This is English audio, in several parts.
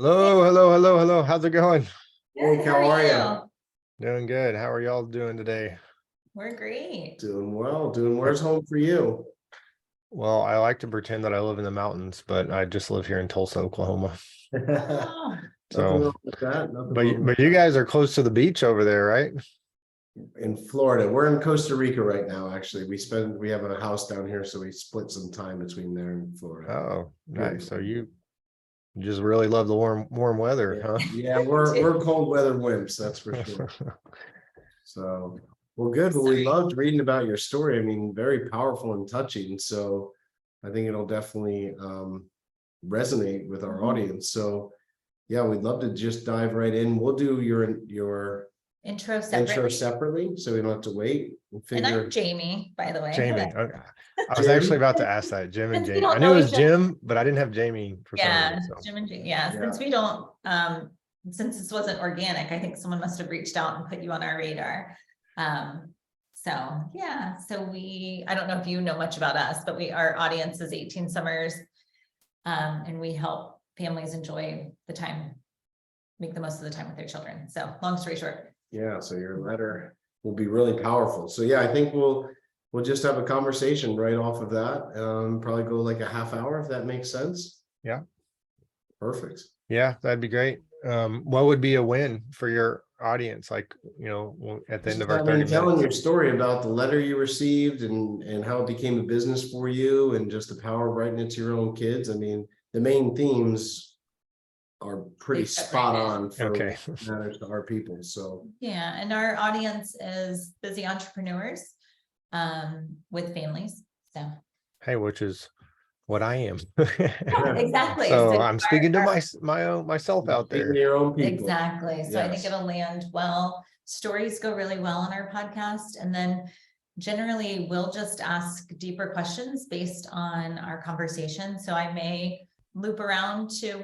Hello, hello, hello, hello. How's it going? Hey, how are you? Doing good. How are y'all doing today? We're great. Doing well. Where's home for you? Well, I like to pretend that I live in the mountains, but I just live here in Tulsa, Oklahoma. Oh, Nothing So, wrong with that. Nothing but wrong with but you guys are close to the beach over there, right? that. In Florida, we're in Costa Rica right now. Actually, we have a house down here, so we split some time between there and Florida. Oh, nice. Beautiful. So you just really love the warm weather, huh? Yeah, we're cold weather wimps, that's for sure. So, well, good. Well, we loved reading about your story. I mean, very powerful and touching. So, I think it'll definitely resonate with our audience. So, yeah, we'd love to just dive right in. We'll do your intro intro separately. separately, so we don't have to wait. And I'm Jamie, by the way. Jamie. Okay. I was Jim? actually about to ask that. Jim and Since we Jamie. don't I knew know it was each other. Jim, but I didn't have Jamie for some Yeah, reason. So. Jim and Jamie. Yeah, since we don't, since this wasn't organic, I think someone must have reached out and put you on our radar. So yeah, I don't know if you know much about us, but our audience is 18 summers. And we help families enjoy the time, make the most of the time with their children. So long story short. Yeah, so your letter will be really powerful. So yeah, I think we'll just have a conversation right off of that. Probably go like a half hour if that makes sense. Yeah. Perfect. Yeah, that'd be great. What would be a win for your audience? Like, at the end of our 30 telling minutes. your story about the letter you received and how it became a business for you and just the power of writing it to your own kids. I mean, the main themes are pretty spot on for Okay. what matters to our people. So yeah, and our audience is busy entrepreneurs with families. So Hey, which is what I am. exactly. So I'm speaking to myself out there. your own people. Exactly. So I think Yes. it'll land well. Stories go really well on our podcast. And then generally we'll just ask deeper questions based on our conversation. So I may loop around to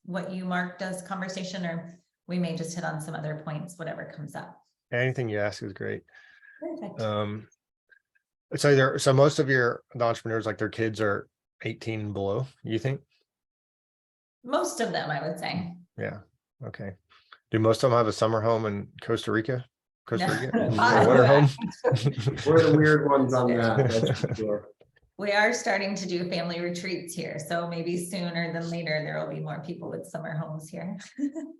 what you marked as conversation, or we may just hit on some other points, whatever comes up. Anything you ask is great. Perfect. So most of the entrepreneurs, like their kids are 18 and below, you think? Most of them, I would say. Yeah. Okay. Do most of them have a summer home in Costa Rica? No. Or winter home? We're the weird ones on that, that's for sure. We are starting to do family retreats here, so maybe sooner than later there will be more people with summer homes here.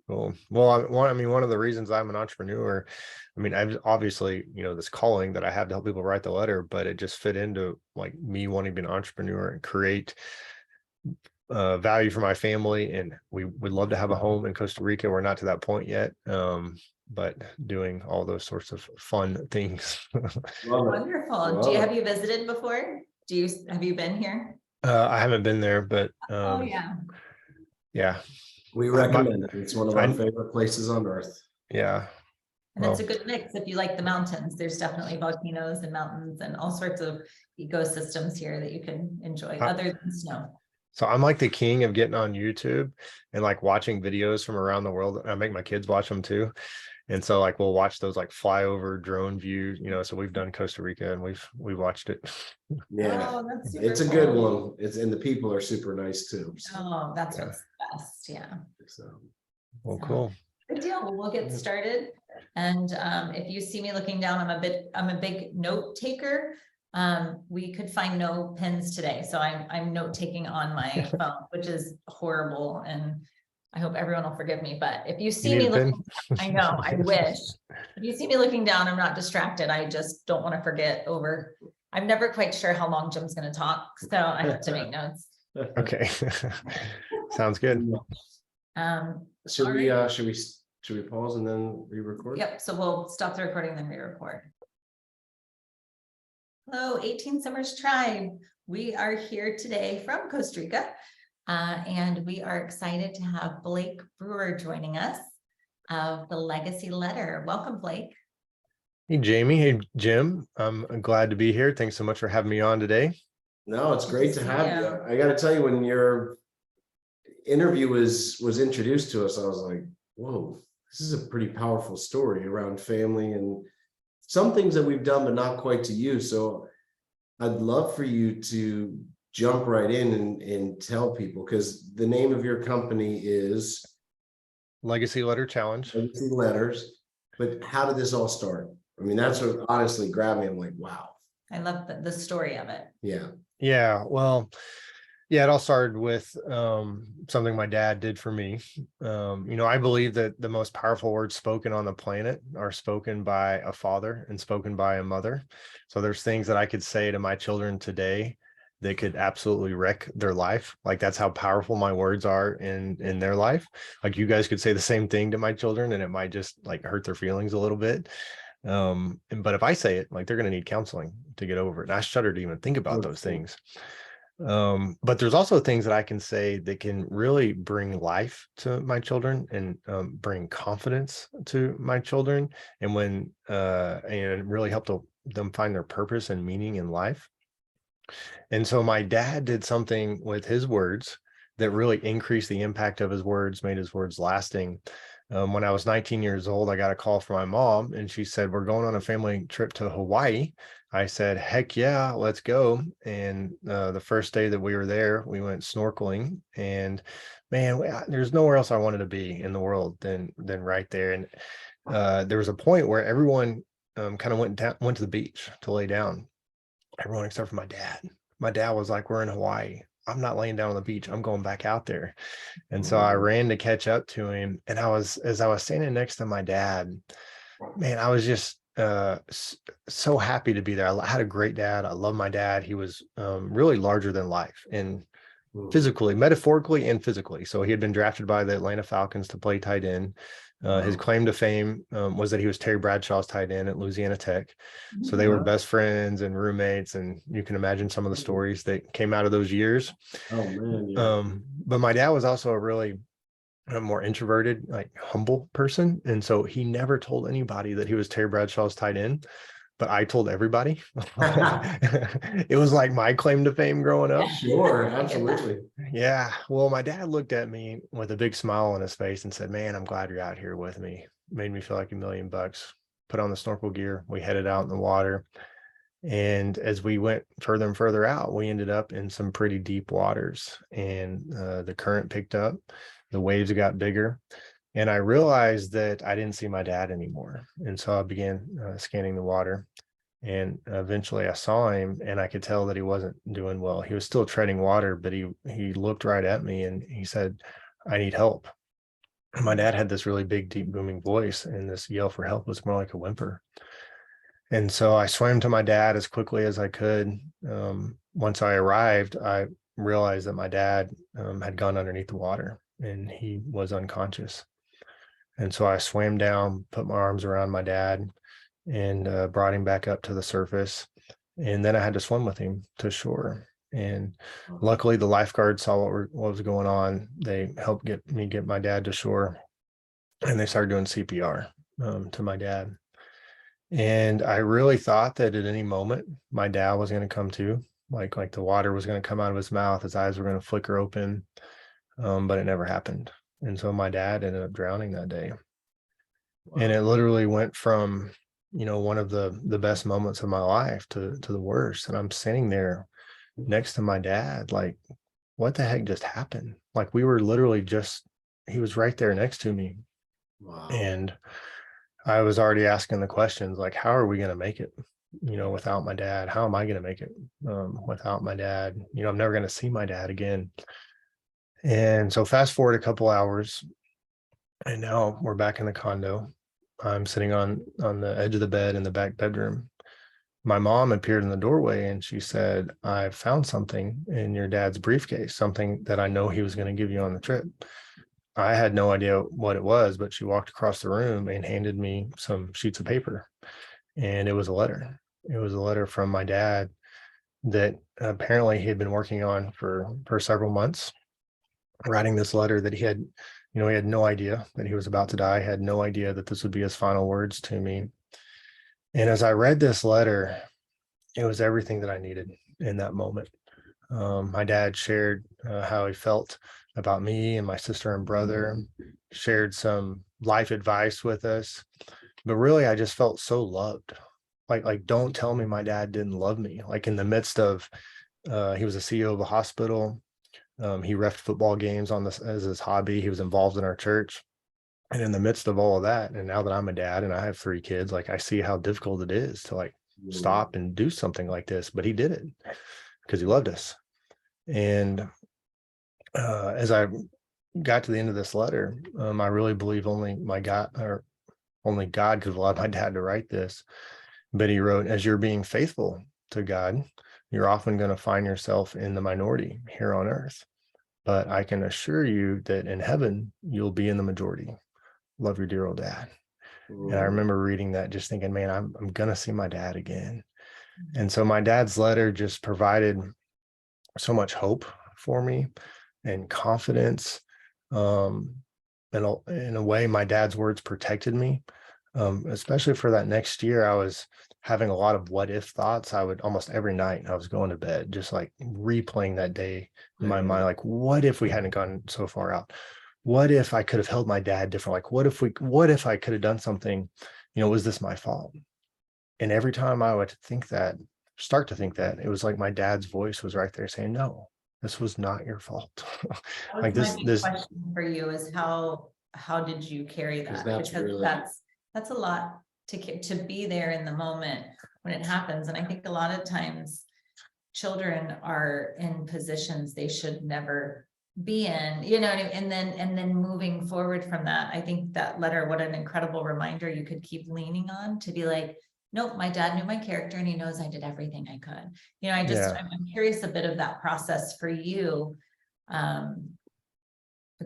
Cool. Well, one of the reasons I'm an entrepreneur, I mean, I've obviously, this calling that I have to help people write the letter, but it just fit into like me wanting to be an entrepreneur and create value for my family. And we would love to have a home in Costa Rica. We're not to that point yet, but doing all those sorts of fun things. Wonderful. Have you visited before? Have you been here? I haven't been there, but yeah. We recommend it. It's one of our favorite places on earth. Yeah. And it's a good mix if you like the mountains. There's definitely volcanoes and mountains and all sorts of ecosystems here that you can enjoy other than snow. So I'm like the king of getting on YouTube and like watching videos from around the world. I make my kids watch them too. And so like we'll watch those like flyover drone views, so we've done Costa Rica and we've watched it. Yeah, it's a good one. And the people are super nice too. So. Oh, that's what's best. Yeah. Well, cool. Good deal. Well, we'll get started. And if you see me looking down, I'm a big note taker. We could find no pens today, so I'm note taking on my phone, which is horrible, and I hope everyone will forgive me. But if you see me looking, I know, I wish. If you see me looking down, I'm not distracted. I just don't want to forget I'm never quite sure how long Jim's going to talk, so I have to make notes. Okay. Sounds good. Should we pause and then re-record? Yep. So we'll stop the recording, then re-record. Hello, 18 Summers Tribe. We are here today from Costa Rica, and we are excited to have Blake Brewer joining us of the Legacy Letter. Welcome, Blake. Hey, Jamie. Hey, Jim. I'm glad to be here. Thanks so much for having me on today. No, it's great to have you. I got to tell you, when your interview was introduced to us, I was like, whoa, this is a pretty powerful story around family and some things that we've done, but not quite to you. So I'd love for you to jump right in and tell people, because the name of your company is Legacy Letter Challenge. Legacy Letters, but how did this all start? I mean, that's what honestly grabbed me. I'm like, wow. I love the story of it. Yeah. Yeah, well, yeah, it all started with something my dad did for me. I believe that the most powerful words spoken on the planet are spoken by a father and spoken by a mother. So there's things that I could say to my children today that could absolutely wreck their life. Like, that's how powerful my words are in their life. Like, you guys could say the same thing to my children and it might just like hurt their feelings a little bit. But if I say it, like, they're going to need counseling to get over it. And I shudder to even think about those things. But there's also things that I can say that can really bring life to my children and bring confidence to my children, and really help them find their purpose and meaning in life. And so my dad did something with his words that really increased the impact of his words, made his words lasting. When I was 19 years old, I got a call from my mom and she said, "We're going on a family trip to Hawaii." I said, "Heck yeah, let's go." And the first day that we were there, we went snorkeling, and man, there's nowhere else I wanted to be in the world than right there. And there was a point where everyone kind of went to the beach to lay down. Everyone except for my dad. My dad was like, "We're in Hawaii. I'm not laying down on the beach. I'm going back out there." And so I ran to catch up to him. And as I was standing next to my dad, man, I was just so happy to be there. I had a great dad. I love my dad. He was really larger than life, and physically, metaphorically and physically. So he had been drafted by the Atlanta Falcons to play tight end. His claim to fame was that he was Terry Bradshaw's tight end at Louisiana Tech. So they were best friends and roommates, and you can imagine some of the stories that came out of those years. Oh man. Yeah. But my dad was also a really more introverted, like humble person. And so he never told anybody that he was Terry Bradshaw's tight end, but I told everybody. It was like my claim to fame growing up. Sure, absolutely. Yeah. Well, my dad looked at me with a big smile on his face and said, "Man, I'm glad you're out here with me." Made me feel like $1,000,000. Put on the snorkel gear. We headed out in the water. And as we went further and further out, we ended up in some pretty deep waters, and the current picked up, the waves got bigger, and I realized that I didn't see my dad anymore. And so I began scanning the water, and eventually I saw him, and I could tell that he wasn't doing well. He was still treading water, but he looked right at me and he said, "I need help." And my dad had this really big, deep, booming voice, and this yell for help was more like a whimper. And so I swam to my dad as quickly as I could. Once I arrived, I realized that my dad had gone underneath the water and he was unconscious. And so I swam down, put my arms around my dad, and brought him back up to the surface. And then I had to swim with him to shore. And luckily, the lifeguards saw what was going on. They helped get my dad to shore, and they started doing CPR to my dad. And I really thought that at any moment my dad was going to come to, like the water was going to come out of his mouth, his eyes were going to flicker open, but it never happened. And so my dad ended up drowning that day. Wow. And it literally went from, one of the best moments of my life to the worst. And I'm sitting there next to my dad, like, what the heck just happened? Like, we were literally he was right there next to me. Wow. And I was already asking the questions, like, how are we going to make it, without my dad? How am I going to make it without my dad? I'm never going to see my dad again. And so fast forward a couple hours, and now we're back in the condo. I'm sitting on the edge of the bed in the back bedroom. My mom appeared in the doorway and she said, "I found something in your dad's briefcase, something that I know he was going to give you on the trip." I had no idea what it was, but she walked across the room and handed me some sheets of paper. And it was a letter. It was a letter from my dad that apparently he had been working on for several months, writing this letter that he had no idea that he was about to die, had no idea that this would be his final words to me. And as I read this letter, it was everything that I needed in that moment. My dad shared how he felt about me and my sister and brother, shared some life advice with us, but really I just felt so loved. Like, don't tell me my dad didn't love me. Like, in the midst of He was a CEO of a hospital. He reffed football games on this as his hobby. He was involved in our church. And in the midst of all of that, and now that I'm a dad and I have 3 kids, like I see how difficult it is to like stop and do something like this. But he did it because he loved us. And as I got to the end of this letter, I really believe only God could have allowed my dad to write this. But he wrote, as you're being faithful to God, you're often going to find yourself in the minority here on earth. But I can assure you that in heaven, you'll be in the majority. Love your dear old dad. And I remember reading that, just thinking, man, I'm going to see my dad again. And so my dad's letter just provided so much hope for me and confidence. And in a way, my dad's words protected me, especially for that next year. I was having a lot of what if thoughts. I would almost every night I was going to bed, just like replaying that day in my mind. Like, what if we hadn't gone so far out? What if I could have held my dad different? Like, what if I could have done something, was this my fault? And every time I would start to think that, it was like my dad's voice was right there saying, no, this was not your fault. Like My big this, question for you is how did you carry that? that's Because really- that's a lot to be there in the moment when it happens. And I think a lot of times children are in positions they should never be in, and then moving forward from that, I think that letter, what an incredible reminder you could keep leaning on to be like, nope, my dad knew my character and he knows I did everything I could. I'm curious a bit of that process for you.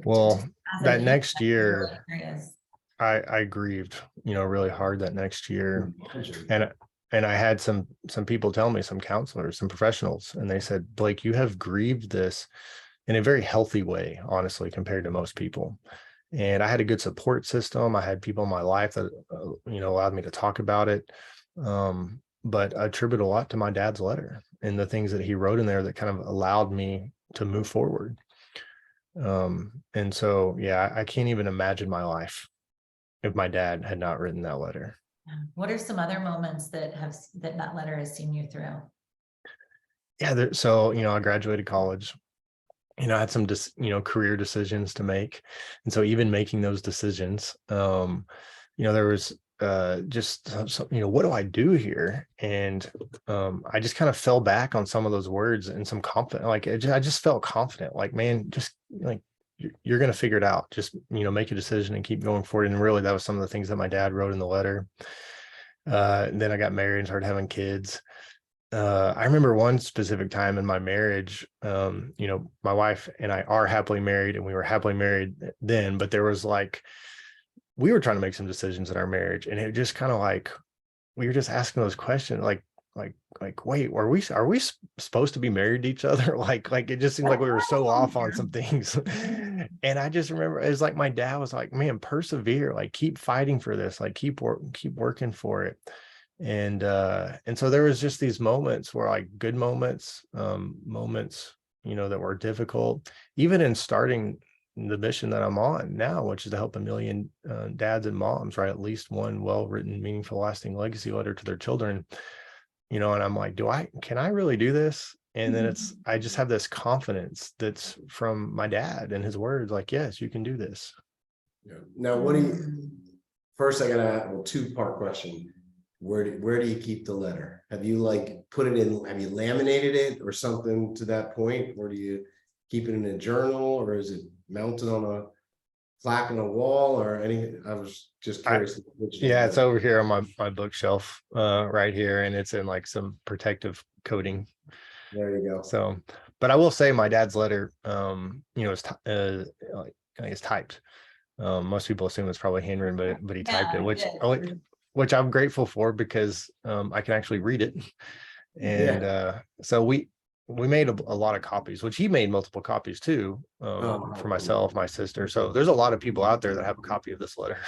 well, that a next I'm really year, curious. I grieved, really hard that next year. And I had some people tell me, some counselors, some professionals, and they said, Blake, you have grieved this in a very healthy way, honestly, compared to most people. And I had a good support system. I had people in my life that, allowed me to talk about it. But I attribute a lot to my dad's letter and the things that he wrote in there that kind of allowed me to move forward. And so, yeah, I can't even imagine my life if my dad had not written that letter. What are some other moments that that letter has seen you through? Yeah. So, I graduated college. I had some career decisions to make. And so even making those decisions, there was just what do I do here? And I just kind of fell back on some of those words and some confident, like I just felt confident, like, man, just like you're going to figure it out. Just, make a decision and keep going forward. And really that was some of the things that my dad wrote in the letter. And then I got married and started having kids. I remember one specific time in my marriage, my wife and I are happily married, and we were happily married then, but there was we were trying to make some decisions in our marriage, and it just kind of like, we were just asking those questions, like, wait, are we supposed to be married to each other? Like it just seemed like we were so off on some things. And I just remember it was like, my dad was like, man, persevere, like keep fighting for this, like keep working for it. And so there was just these moments where, like, good moments, that were difficult, even in starting the mission that I'm on now, which is to help 1 million dads and moms write at least one well-written, meaningful, lasting legacy letter to their children. And I'm like, can I really do this? And then I just have this confidence that's from my dad and his words, like, yes, you can do this. Yeah. Now, first I gotta a 2-part question. Where do you keep the letter? Have you put it in, have you laminated it or something to that point? Or do you keep it in a journal, or is it mounted on a plaque on a wall or anything? I was just curious. Yeah, it's over here on my bookshelf right here, and it's in like some protective coating. There you go. So, but I will say my dad's letter, is it's typed. Most people assume it's probably handwritten, but he typed it, which I'm grateful for, because I can actually read it. And so we made a lot of copies, which he made multiple copies too, for myself, my sister. So there's a lot of people out there that have a copy of this letter.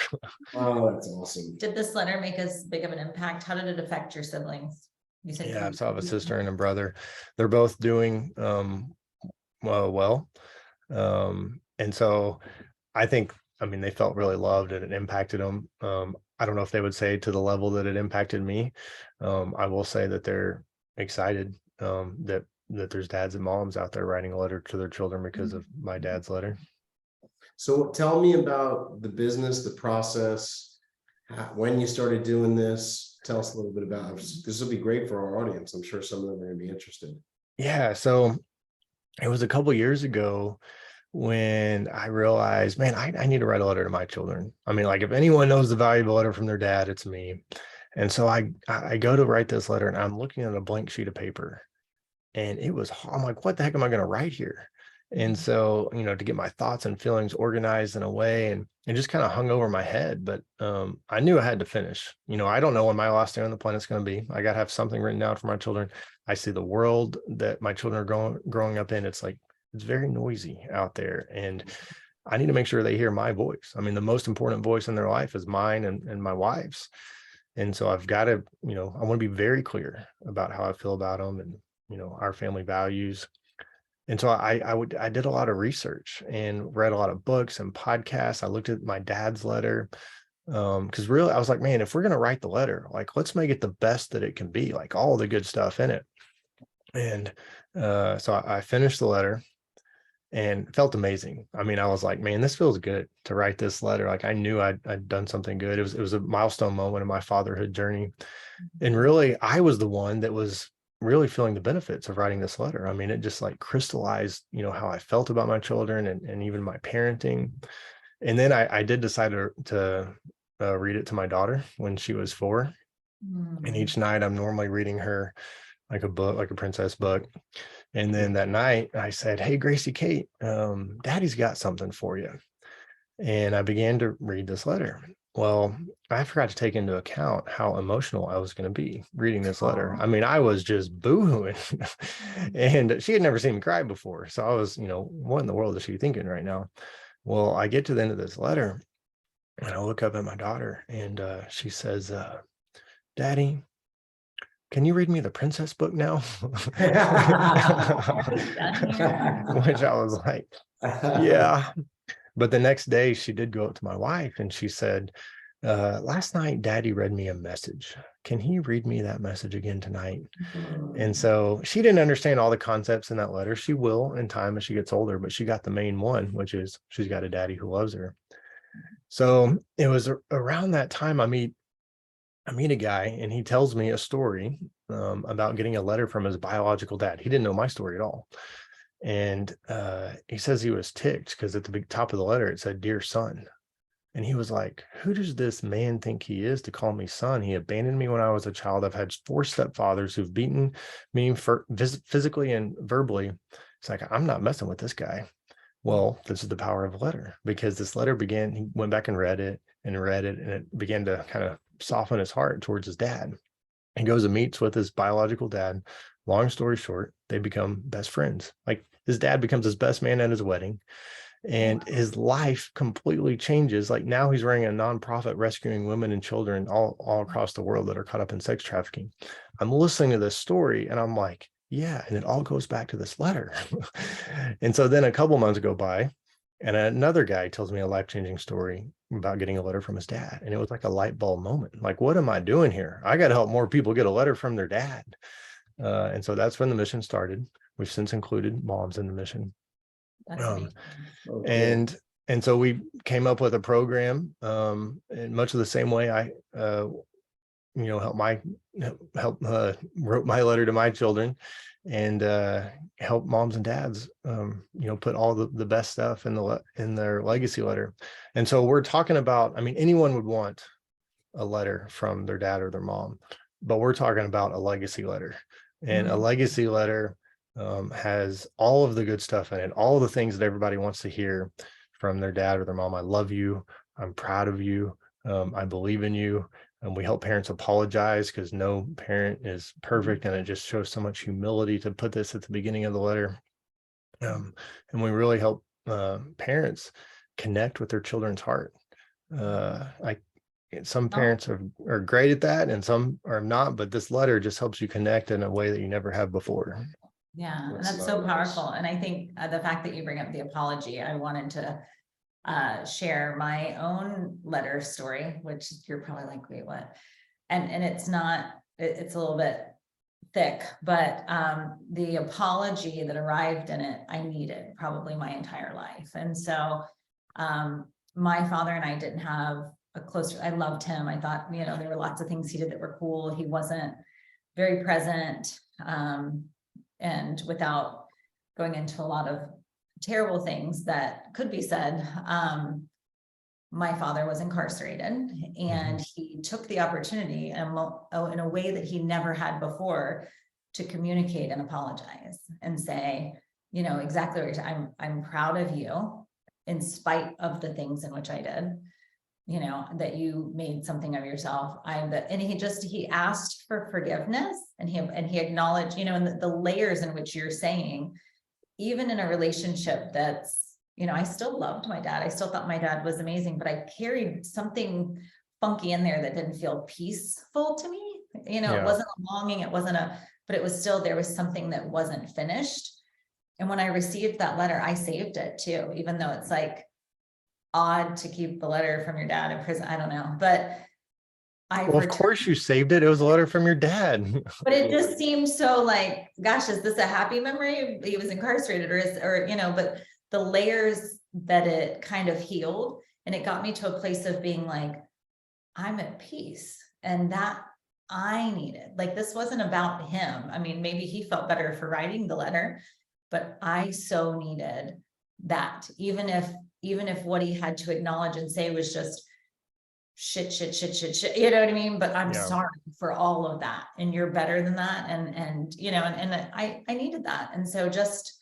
Oh, that's awesome. Did this letter make as big of an impact? How did it affect your siblings? You said, yeah, so I have a sister and a brother. They're both doing well. And so I think, they felt really loved, and it impacted them. I don't know if they would say to the level that it impacted me. I will say that they're excited that that there's dads and moms out there writing a letter to their children because of my dad's letter. So tell me about the business, the process, when you started doing this. Tell us a little bit about it. This will be great for our audience. I'm sure some of them are going to be interested. Yeah, so it was a couple years ago when I realized, man, I need to write a letter to my children. I mean, like if anyone knows the value of a letter from their dad, it's me. And so I go to write this letter and I'm looking at a blank sheet of paper and I'm like, what the heck am I going to write here? And so, you know, to get my thoughts and feelings organized in a way, and it just kind of hung over my head. But I knew I had to finish. You know, I don't know when my last day on the planet's going to be. I got to have something written down for my children. I see the world that my children are growing up in. It's like, it's very noisy out there. And I need to make sure they hear my voice. I mean, the most important voice in their life is mine and my wife's. And so I've got to, you know, I want to be very clear about how I feel about them and, you know, our family values. And so I did a lot of research and read a lot of books and podcasts. I looked at my dad's letter because really I was like, man, if we're going to write the letter, like let's make it the best that it can be, like all the good stuff in it. And so I finished the letter and it felt amazing. I mean, I was like, man, this feels good to write this letter. Like I knew I'd done something good. It was a milestone moment in my fatherhood journey. And really, I was the one that was really feeling the benefits of writing this letter. I mean, it just like crystallized, you know, how I felt about my children and even my parenting. And then I did decide to read it to my daughter when she was 4. And each night I'm normally reading her like a book, like a princess book. And then that night I said, hey, Gracie Kate, daddy's got something for you. And I began to read this letter. Well, I forgot to take into account how emotional I was going to be reading this letter. I mean, I was just boohooing. And she had never seen me cry before. So I was, you know, what in the world is she thinking right now? Well, I get to the end of this letter and I look up at my daughter and she says, Daddy, can you read me the princess book now? Which I was like, yeah. But the next day she did go up to my wife and she said, last night, Daddy read me a message. Can he read me that message again tonight? And so she didn't understand all the concepts in that letter. She will in time as she gets older, but she got the main one, which is she's got a daddy who loves her. So it was around that time I meet a guy and he tells me a story about getting a letter from his biological dad. He didn't know my story at all. And he says he was ticked because at the big top of the letter, it said, Dear son. And he was like, who does this man think he is to call me son? He abandoned me when I was a child. I've had 4 stepfathers who've beaten me physically and verbally. It's like, I'm not messing with this guy. Well, this is the power of a letter, because this letter began, he went back and read it, and it began to kind of soften his heart towards his dad. He goes and meets with his biological dad. Long story short, they become best friends. Like his dad becomes his best man at his wedding. And his life completely changes. Like now he's running a nonprofit rescuing women and children all across the world that are caught up in sex trafficking. I'm listening to this story and I'm like, yeah, and it all goes back to this letter. And so then a couple months go by and another guy tells me a life-changing story about getting a letter from his dad. And it was like a light bulb moment. Like, what am I doing here? I got to help more people get a letter from their dad. And so that's when the mission started. We've since included moms in the mission. And so we came up with a program in much of the same way I wrote my letter to my children and help moms and dads put all the best stuff in their legacy letter. And so we're talking about, I mean, anyone would want a letter from their dad or their mom, but we're talking about a legacy letter. And a legacy letter has all of the good stuff in it, all of the things that everybody wants to hear from their dad or their mom. I love you. I'm proud of you. I believe in you. And we help parents apologize because no parent is perfect. And it just shows so much humility to put this at the beginning of the letter. And we really help parents connect with their children's heart. Some parents are great at that and some are not, but this letter just helps you connect in a way that you never have before. Yeah, and that's so powerful. And I think the fact that you bring up the apology, I wanted to share my own letter story, which you're probably like, wait, what? And it's not, it's a little bit thick, but the apology that arrived in it, I needed probably my entire life. And so my father and I didn't have a close, I loved him. I thought, you know, there were lots of things he did that were cool. He wasn't very present. And without going into a lot of terrible things that could be said, my father was incarcerated, and he took the opportunity in a way that he never had before to communicate and apologize and say, you know, exactly what I'm proud of you in spite of the things in which I did, you know, that you made something of yourself. And he asked for forgiveness, and he acknowledged, you know, and the layers in which you're saying, even in a relationship that's, you know, I still loved my dad. I still thought my dad was amazing, but I carried something funky in there that didn't feel peaceful to me. You know, it wasn't a longing, but it was still, there was something that wasn't finished. And when I received that letter, I saved it too, even though it's like odd to keep the letter from your dad in prison. I don't know, but Well, of course you saved it. It was a letter from your dad. But it just seemed so like, gosh, is this a happy memory? He was incarcerated, or you know, but the layers that it kind of healed, and it got me to a place of being like, I'm at peace. And that I needed, like, this wasn't about him. I mean, maybe he felt better for writing the letter, but I so needed that, even if what he had to acknowledge and say was just shit, you know what I mean? But I'm sorry for all of that, and you're better than that. And you know, and I needed that. And so just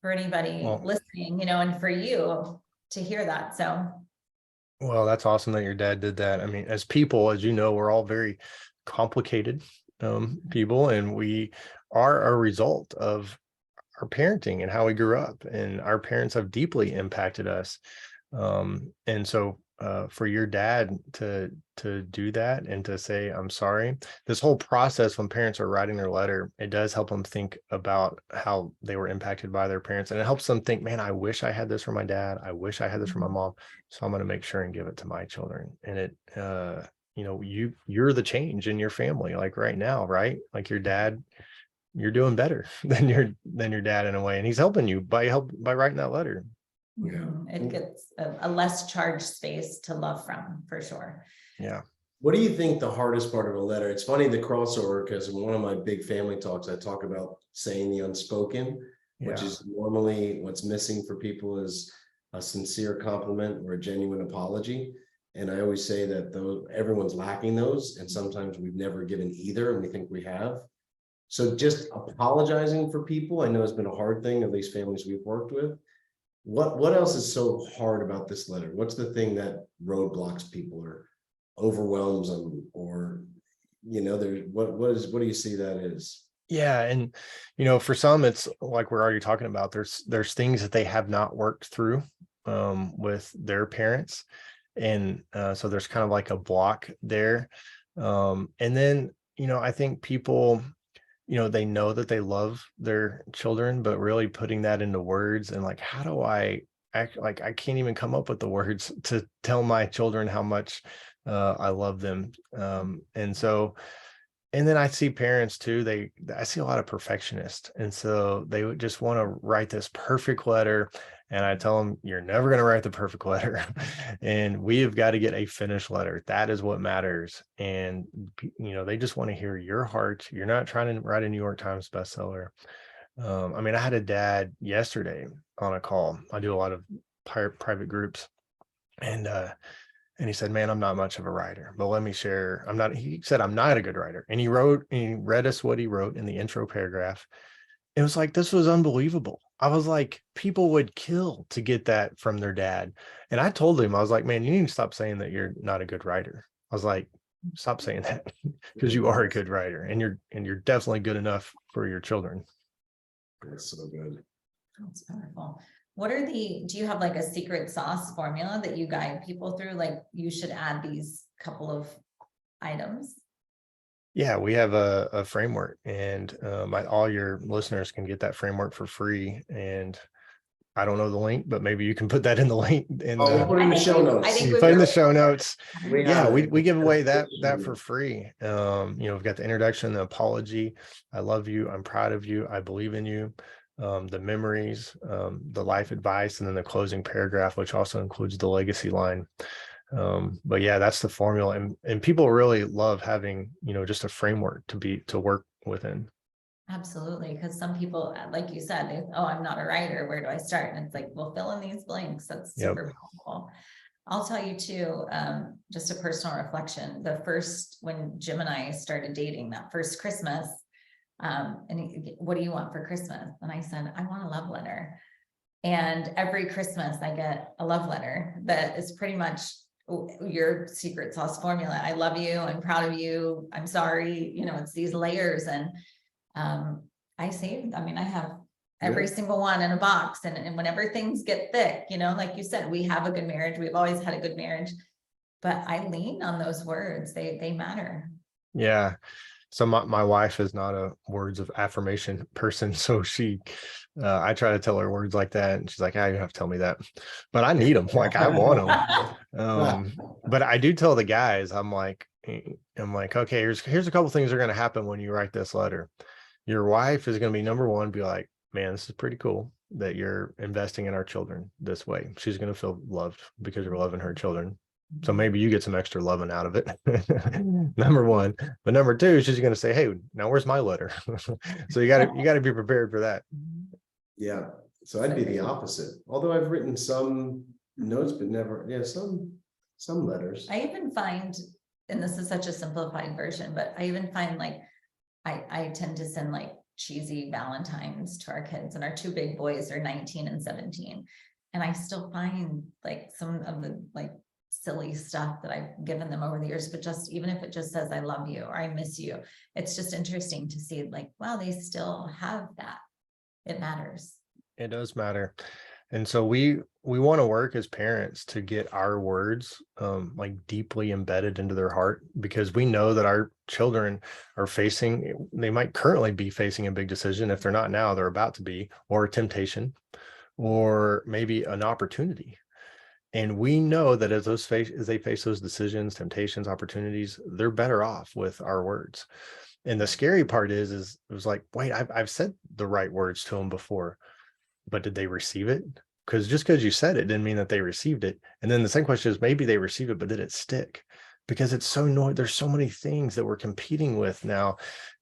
for anybody listening, you know, and for you to hear that. So. Well, that's awesome that your dad did that. I mean, as people, as you know, we're all very complicated people, and we are a result of our parenting and how we grew up, and our parents have deeply impacted us. And so for your dad to do that and to say, I'm sorry, this whole process, when parents are writing their letter, it does help them think about how they were impacted by their parents. And it helps them think, man, I wish I had this for my dad. I wish I had this for my mom. So I'm going to make sure and give it to my children. And it, you know, you're the change in your family, like right now, right? Like your dad, you're doing better than your dad in a way. And he's helping you by writing that letter. Yeah. It gets a less charged space to love from, for sure. Yeah. What do you think the hardest part of a letter? It's funny, the crossover, because in one of my big family talks, I talk about saying the unspoken, which is normally what's missing for people is a sincere compliment or a genuine apology. And I always say that everyone's lacking those, and sometimes we've never given either, and we think we have. So just apologizing for people, I know has been a hard thing, at least families we've worked with. What else is so hard about this letter? What's the thing that roadblocks people or overwhelms them, or, you know, there's what do you see that is? Yeah. And, you know, for some, it's like we're already talking about, there's things that they have not worked through with their parents. And so there's kind of like a block there. And then, you know, I think people, you know, they know that they love their children, but really putting that into words, and like, how do I act? Like, I can't even come up with the words to tell my children how much I love them. And so, and then I see parents too, I see a lot of perfectionists. And so they would just want to write this perfect letter. And I tell them, you're never going to write the perfect letter. And we have got to get a finished letter. That is what matters. And, you know, they just want to hear your heart. You're not trying to write a New York Times bestseller. I mean, I had a dad yesterday on a call. I do a lot of private groups. And he said, man, I'm not much of a writer, but let me share. He said, I'm not a good writer. And he read us what he wrote in the intro paragraph. It was like, this was unbelievable. I was like, people would kill to get that from their dad. And I told him, I was like, man, you need to stop saying that you're not a good writer. I was like, stop saying that, because you are a good writer, and you're definitely good enough for your children. That's so good. That's powerful. Do you have like a secret sauce formula that you guide people through? Like, you should add these couple of items. Yeah, we have a framework, and all your listeners can get that framework for free. And I don't know the link, but maybe you can put that in the link in Oh, we'll the put it in the show I notes. think you we put in the will. show notes. We Yeah, have it. we give away that for free. We've got the introduction, the apology, I love you, I'm proud of you, I believe in you, the memories, the life advice, and then the closing paragraph, which also includes the legacy line. But yeah, that's the formula, and people really love having, just a framework to work within. Absolutely, because some people, like you said, oh, I'm not a writer, where do I start? And it's like, well, fill in these blanks. That's Yep. super helpful. I'll tell you too, just a personal reflection. When Jim and I started dating, that first Christmas, what do you want for Christmas? And I said, I want a love letter. And every Christmas I get a love letter that is pretty much your secret sauce formula. I love you, I'm proud of you, I'm sorry, it's these layers. And I have every single one in a box, and whenever things get thick, like you said, we have a good marriage, we've always had a good marriage, but I lean on those words. They matter. Yeah. So my wife is not a words of affirmation person. So I try to tell her words like that, and she's like, you have to tell me that, but I need them. Like, I want them. But I do tell the guys, I'm like, okay, here's a couple things that are going to happen when you write this letter. Your wife is going to be number one, be like, man, this is pretty cool that you're investing in our children this way. She's going to feel loved because you're loving her children. So maybe you get some extra loving out of it. Number one. But number two, she's going to say, hey, now where's my letter? So you got to be prepared for that. Yeah. So I'd be the opposite. Although I've written some notes, but never, some letters. I even find, and this is such a simplified version, but I even find like I tend to send like cheesy Valentines to our kids, and our two big boys are 19 and 17. And I still find like some of the like silly stuff that I've given them over the years, but just even if it just says I love you or I miss you, it's just interesting to see like, wow, they still have that. It matters. It does matter. And so we want to work as parents to get our words like deeply embedded into their heart, because we know that our children they might currently be facing a big decision. If they're not now, they're about to be, or a temptation, or maybe an opportunity. And we know that as they face those decisions, temptations, opportunities, they're better off with our words. And the scary part is it was like, wait, I've said the right words to them before, but did they receive it? Because just because you said it didn't mean that they received it. And then the second question is, maybe they received it, but did it stick? Because it's so annoying. There's so many things that we're competing with now,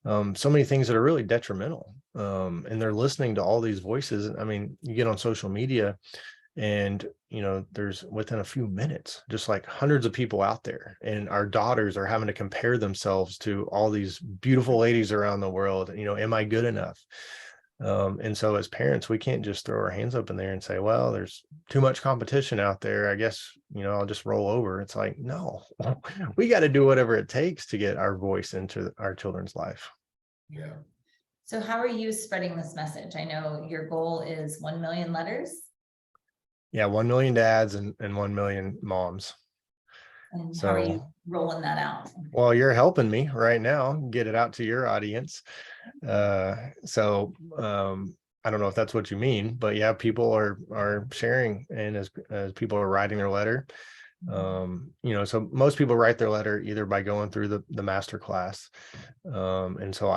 so many things that are really detrimental. And they're listening to all these voices. I mean, you get on social media, and there's within a few minutes just like hundreds of people out there, and our daughters are having to compare themselves to all these beautiful ladies around the world. Am I good enough? And so as parents, we can't just throw our hands up in there and say, well, there's too much competition out there, I guess I'll just roll over. It's like, no, we got to do whatever it takes to get our voice into our children's life. Yeah. So how are you spreading this message? I know your goal is 1 million letters. Yeah, 1 million dads and 1 million moms. And So how are you rolling that out? Well, you're helping me right now get it out to your audience. So I don't know if that's what you mean, but yeah, people are sharing, and as people are writing their letter, so most people write their letter either by going through the master class, and so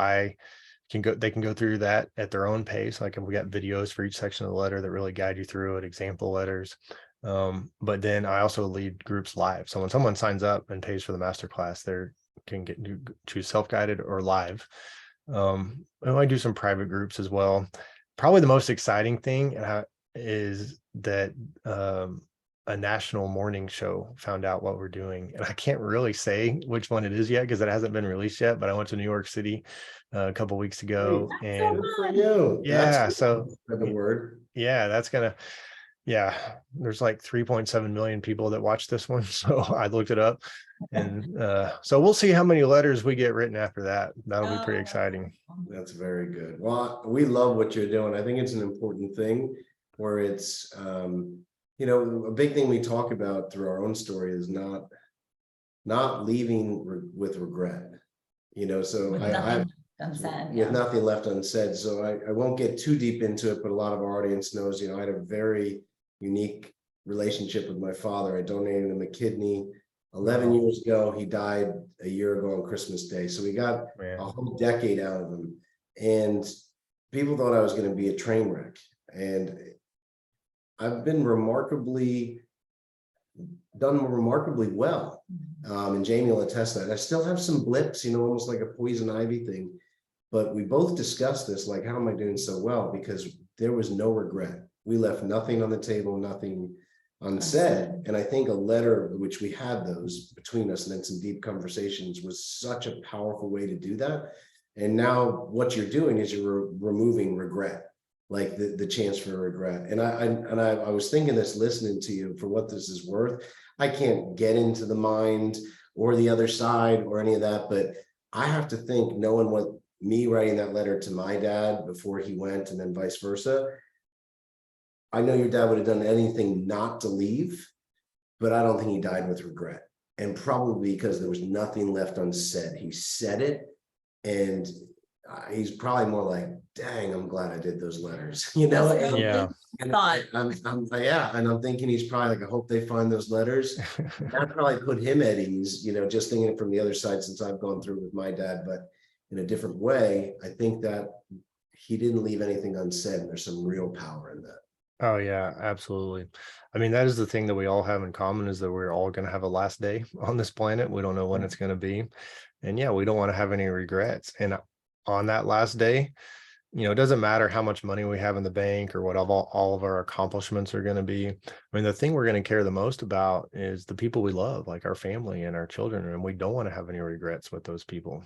they can go through that at their own pace. Like, we got videos for each section of the letter that really guide you through it, example letters. But then I also lead groups live. So when someone signs up and pays for the masterclass, they can choose self-guided or live. And I do some private groups as well. Probably the most exciting thing is that a national morning show found out what we're doing, and I can't really say which one it is yet because it hasn't been released yet. But I went to New York City a couple weeks ago, and for you. yeah, That's so the word. yeah, there's like 3.7 million people that watch this one. So I looked it up, and so we'll see how many letters we get written after that. That'll be pretty exciting. That's very good. Well, we love what you're doing. I think it's an important thing where it's, a big thing we talk about through our own story is not leaving with regret. So unsaid. with Yeah. nothing left unsaid. So I won't get too deep into it, but a lot of our audience knows, you know, I had a very unique relationship with my father. I donated him a kidney 11 Wow. years ago. He died a year ago on Christmas Day. So we got Man. a whole decade out of him. And people thought I was going to be a train wreck. And I've been done remarkably well. And Jamie will attest that. I still have some blips, you know, almost like a poison ivy thing. But we both discussed this, like, how am I doing so well? Because there was no regret. We left nothing on the table, nothing unsaid. And I think a letter, which we had those between us and then some deep conversations, was such a powerful way to do that. And now what you're doing is you're removing regret, like the chance for regret. And I was thinking this, listening to you, for what this is worth. I can't get into the mind or the other side or any of that, but I have to think, knowing what me writing that letter to my dad before he went and then vice versa, I know your dad would have done anything not to leave, but I don't think he died with regret. And probably because there was nothing left unsaid. He said it, and he's probably more like, dang, I'm glad I did those letters, you know? That's And, really Yeah. good thought. and I'm thinking he's probably like, I hope they find those letters. That probably put him at ease, you know, just thinking it from the other side, since I've gone through it with my dad, but in a different way. I think that he didn't leave anything unsaid. And there's some real power in that. Oh yeah, absolutely. I mean, that is the thing that we all have in common, is that we're all going to have a last day on this planet. We don't know when it's going to be. And yeah, we don't want to have any regrets. And on that last day, you know, it doesn't matter how much money we have in the bank or what all of our accomplishments are going to be. I mean, the thing we're going to care the most about is the people we love, like our family and our children. And we don't want to have any regrets with those people.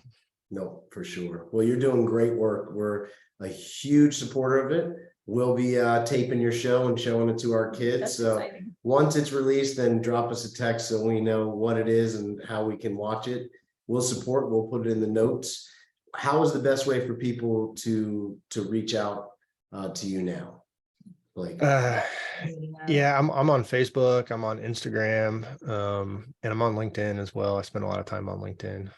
No, for sure. Well, you're doing great work. We're a huge supporter of it. We'll be taping your show and showing it to our kids. That's So exciting. once it's released, then drop us a text so we know what it is and how we can watch it. We'll support, we'll put it in the notes. How is the best way for people to reach out to you now? Like, Yeah, I'm on Facebook, I'm on Instagram, and I'm on LinkedIn as well. I spend a lot of time on LinkedIn.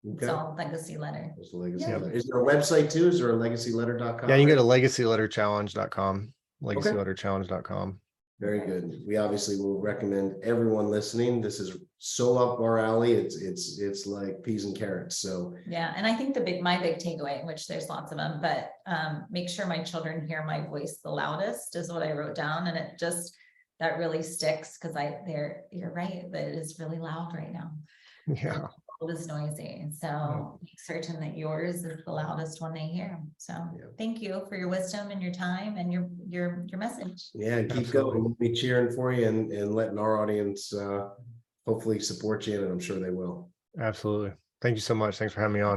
It's okay. all legacy letter. There's a legacy Yeah. letter. Is there a website too? Is there a legacyletter.com? Yeah, you can go to legacyletterchallenge.com, legacyletterchallenge.com. Very good. We obviously will recommend everyone listening. This is so up our alley. It's like peas and carrots. So Yeah, and I think my big takeaway, which there's lots of them, but make sure my children hear my voice the loudest is what I wrote down, and it just, that really sticks, because you're right, that it is really loud right now. Yeah, It is noisy, so make certain that yours is the loudest one they hear. So thank you for your wisdom and your time and your message. yeah, keep Absolutely. going. We'll be cheering for you and letting our audience hopefully support you, and I'm sure they will. absolutely. Thank you so much. Thanks for having me on.